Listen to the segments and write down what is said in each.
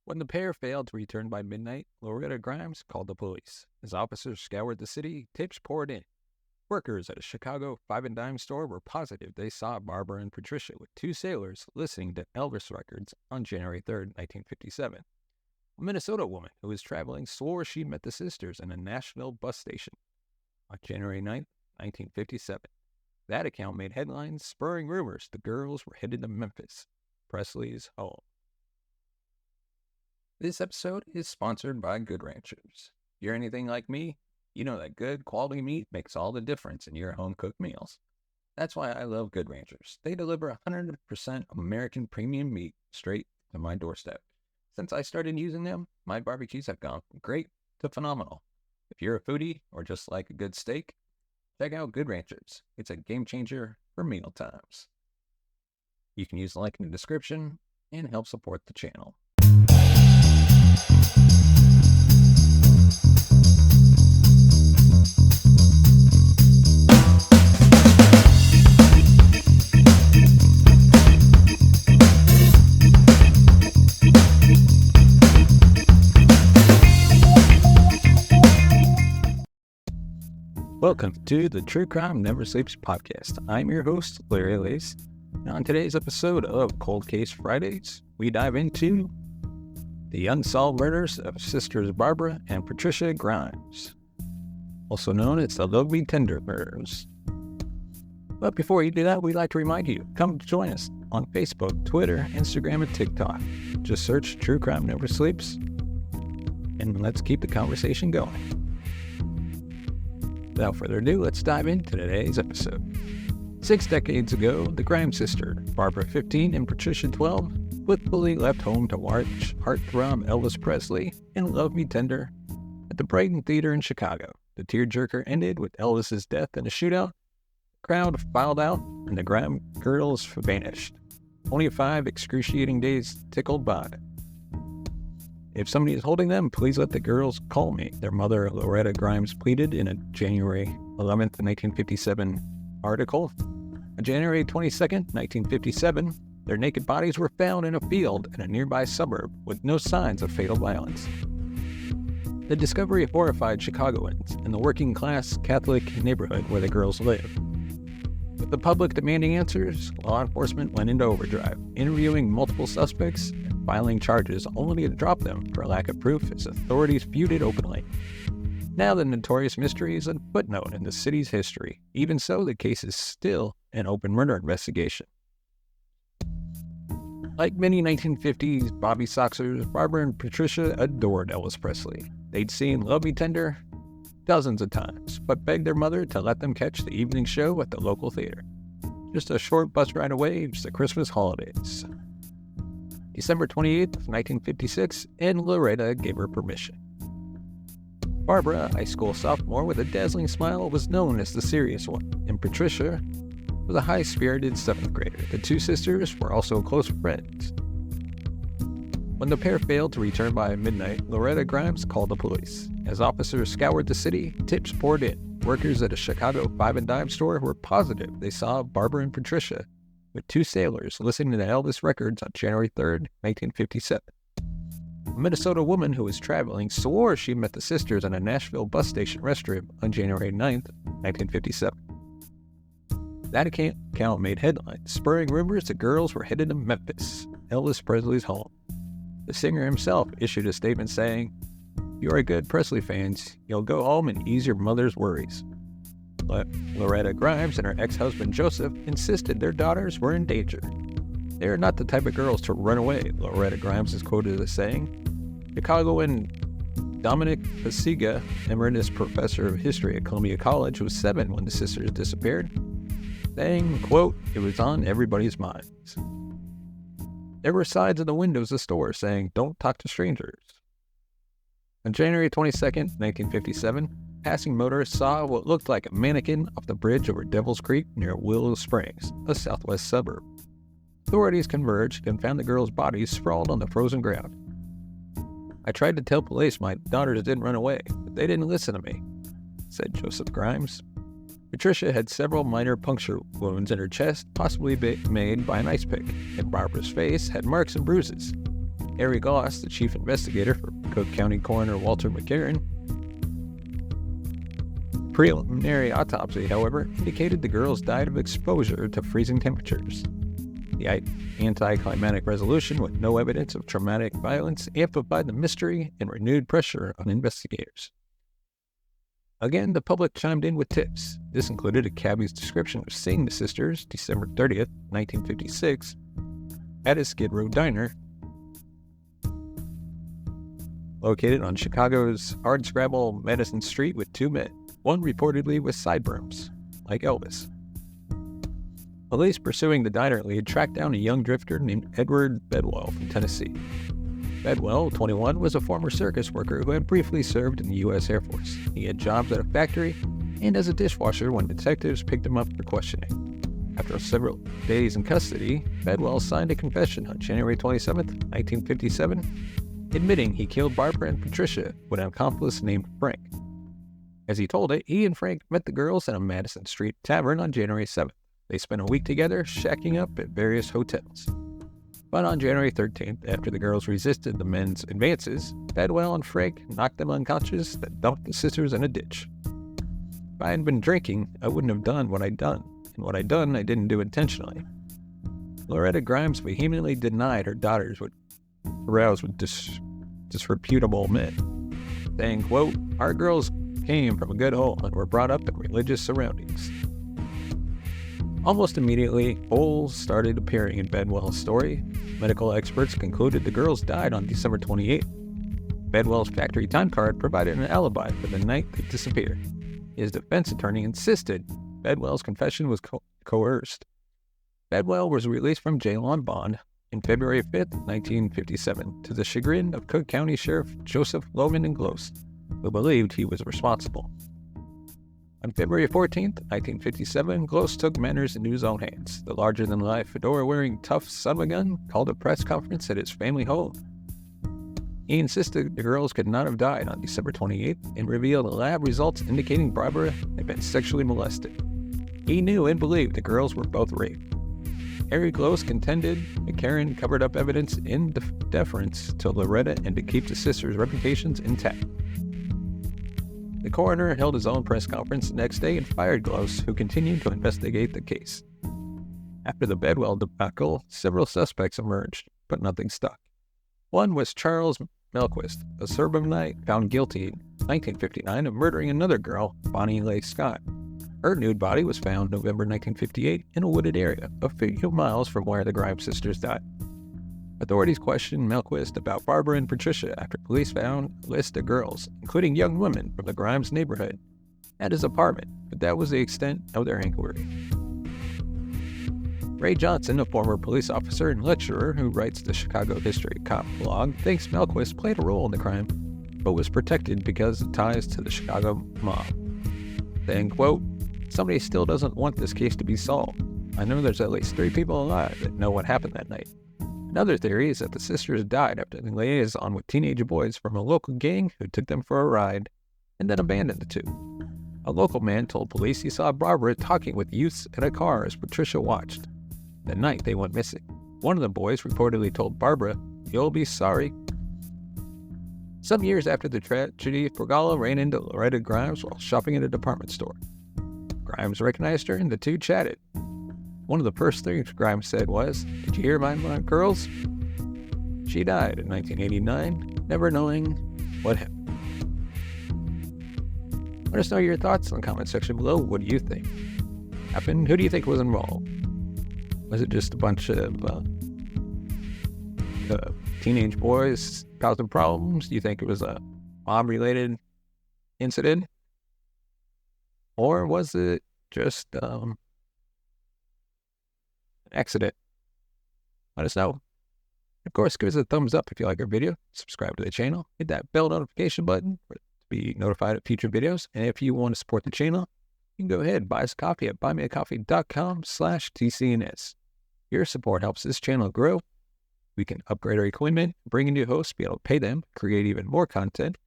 When the pair failed to return by midnight, Loretta Grimes called the police. As officers scoured the city, tips poured in. Workers at a Chicago five-and-dime store were positive they saw Barbara and Patricia with two sailors listening to Elvis records on January 3, 1957. A Minnesota woman who was traveling swore she met the sisters in a Nashville bus station on January 9, 1957. That account made headlines, spurring rumors the girls were headed to Memphis, Presley's home. This episode is sponsored by Good Ranchers. If you're anything like me, you know that good quality meat makes all the difference in your home-cooked meals. That's why I love Good Ranchers. They deliver 100% American premium meat straight to my doorstep. Since I started using them, my barbecues have gone from great to phenomenal. If you're a foodie or just like a good steak, check out Good Ranchers. It's a game changer for meal times. You can use the link in the description and help support the channel. Welcome to the True Crime Never Sleeps podcast. I'm your host, Larry Lace. And on today's episode of Cold Case Fridays, we dive into the unsolved murders of sisters Barbara and Patricia Grimes, also known as the Love Me Tender murders. But before you do that, we'd like to remind you, come join us on Facebook, Twitter, Instagram, and TikTok. Just search True Crime Never Sleeps, and let's keep the conversation going. Without further ado, let's dive into today's episode. 6 decades ago, the Grimes sisters, Barbara 15 and Patricia 12, blissfully left home to watch heartthrob Elvis Presley in Love Me Tender at the Brighton Theater in Chicago. The tearjerker ended with Elvis's death in a shootout. The crowd filed out, and the Grimes girls vanished. Only 5 excruciating days tickled by. If somebody is holding them, please let the girls call me, their mother, Loretta Grimes, pleaded in a January 11th, 1957 article. On January 22nd, 1957, their naked bodies were found in a field in a nearby suburb with no signs of fatal violence. The discovery horrified Chicagoans and the working-class Catholic neighborhood where the girls lived. With the public demanding answers, law enforcement went into overdrive, interviewing multiple suspects and filing charges only to drop them for lack of proof as authorities feuded openly. Now the notorious mystery is a footnote in the city's history. Even so, the case is still an open murder investigation. Like many 1950s Bobby Soxers, Barbara and Patricia adored Elvis Presley. They'd seen Love Me Tender dozens of times, but begged their mother to let them catch the evening show at the local theater. Just a short bus ride away was the Christmas holidays. December 28th, 1956, and Loretta gave her permission. Barbara, a high school sophomore with a dazzling smile, was known as the serious one, and Patricia was a high-spirited 7th grader. The two sisters were also close friends. When the pair failed to return by midnight, Loretta Grimes called the police. As officers scoured the city, tips poured in. Workers at a Chicago five-and-dime store were positive they saw Barbara and Patricia with 2 sailors listening to Elvis records on January 3rd, 1957. A Minnesota woman who was traveling swore she met the sisters in a Nashville bus station restroom on January 9th, 1957. That account made headlines, spurring rumors the girls were headed to Memphis, Elvis Presley's home. The singer himself issued a statement saying, "If you are good Presley fans, you'll go home and ease your mother's worries." But Loretta Grimes and her ex-husband Joseph insisted their daughters were in danger. They are not the type of girls to run away, Loretta Grimes is quoted as saying. Chicagoan Dominic Pasiga, emeritus professor of history at Columbia College, was 7 when the sisters disappeared, saying, quote, "It was on everybody's minds." There were signs in the windows of the store saying, "Don't talk to strangers." On January 22nd, 1957, passing motorists saw what looked like a mannequin off the bridge over Devil's Creek near Willow Springs, a southwest suburb. Authorities converged and found the girls' bodies sprawled on the frozen ground. "I tried to tell police my daughters didn't run away, but they didn't listen to me," said Joseph Grimes. Patricia had several minor puncture wounds in her chest, possibly made by an ice pick, and Barbara's face had marks and bruises. Harry Goss, the chief investigator for Cook County Coroner Walter McCarran. Preliminary autopsy, however, indicated the girls died of exposure to freezing temperatures. The anticlimactic resolution with no evidence of traumatic violence amplified the mystery and renewed pressure on investigators. Again, the public chimed in with tips. This included a cabbie's description of seeing the sisters December 30th, 1956, at a Skid Row diner located on Chicago's hardscrabble Madison Street with two men, one reportedly with sideburns, like Elvis. Police pursuing the diner lead tracked down a young drifter named Edward Bedwell from Tennessee. Bedwell, 21, was a former circus worker who had briefly served in the U.S. Air Force. He had jobs at a factory and as a dishwasher when detectives picked him up for questioning. After several days in custody, Bedwell signed a confession on January 27, 1957, admitting he killed Barbara and Patricia with an accomplice named Frank. As he told it, he and Frank met the girls at a Madison Street tavern on January 7th. They spent a week together, shacking up at various hotels. But on January 13th, after the girls resisted the men's advances, Bedwell and Frank knocked them unconscious, then dumped the sisters in a ditch. If I hadn't been drinking, I wouldn't have done what I'd done, and what I'd done, I didn't do intentionally. Loretta Grimes vehemently denied her daughters would arouse with disreputable men, saying, quote, "Our girls came from a good home and were brought up in religious surroundings." Almost immediately, holes started appearing in Bedwell's story. Medical experts concluded the girls died on December 28th. Bedwell's factory time card provided an alibi for the night they disappeared. His defense attorney insisted Bedwell's confession was coerced. Bedwell was released from jail on bond on February 5th, 1957, to the chagrin of Cook County Sheriff Joseph Loman and Glos, who believed he was responsible. On February 14th, 1957, Glos took matters into his own hands. The larger-than-life, fedora-wearing tough son-of-a-gun called a press conference at his family home. He insisted the girls could not have died on December 28th and revealed lab results indicating Barbara had been sexually molested. He knew and believed the girls were both raped. Harry Glos contended McCarran covered up evidence in deference to Loretta and to keep the sisters' reputations intact. The coroner held his own press conference the next day and fired Glos, who continued to investigate the case. After the Bedwell debacle, several suspects emerged, but nothing stuck. One was Charles Melquist, a suburbanite found guilty in 1959 of murdering another girl, Bonnie Leigh Scott. Her nude body was found November 1958 in a wooded area a few miles from where the Grimes sisters died. Authorities questioned Melquist about Barbara and Patricia after police found a list of girls, including young women from the Grimes neighborhood, at his apartment, but that was the extent of their inquiry. Ray Johnson, a former police officer and lecturer who writes the Chicago History Cop blog, thinks Melquist played a role in the crime, but was protected because of ties to the Chicago mob. Saying, quote, "Somebody still doesn't want this case to be solved. I know there's at least 3 people alive that know what happened that night." Another theory is that the sisters died after they liaison with teenage boys from a local gang who took them for a ride and then abandoned the two. A local man told police he saw Barbara talking with youths in a car as Patricia watched. The night they went missing, one of the boys reportedly told Barbara, "You'll be sorry." Some years after the tragedy, Pergala ran into Loretta Grimes while shopping at a department store. Grimes recognized her and the two chatted. One of the first things Grimes said was, "Did you hear about my girls?" She died in 1989, never knowing what happened. Let us know your thoughts in the comment section below. What do you think happened? Who do you think was involved? Was it just a bunch of teenage boys causing problems? Do you think it was a mob-related incident? Or was it just an accident? Let us know. Of course, give us a thumbs up if you like our video. Subscribe to the channel. Hit that bell notification button to be notified of future videos. And if you want to support the channel, you can go ahead and buy us a coffee at buymeacoffee.com/TCNS. Your support helps this channel grow. We can upgrade our equipment, bring in new hosts, be able to pay them, create even more content,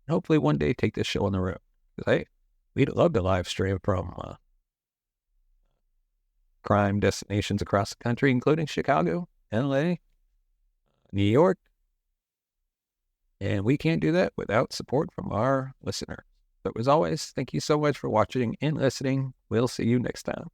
and hopefully one day take this show on the road. Because, hey, we'd love to live stream from crime destinations across the country, including Chicago, LA, New York, And we can't do that without support from our listeners. So as always, thank you so much for watching and listening. We'll see you next time.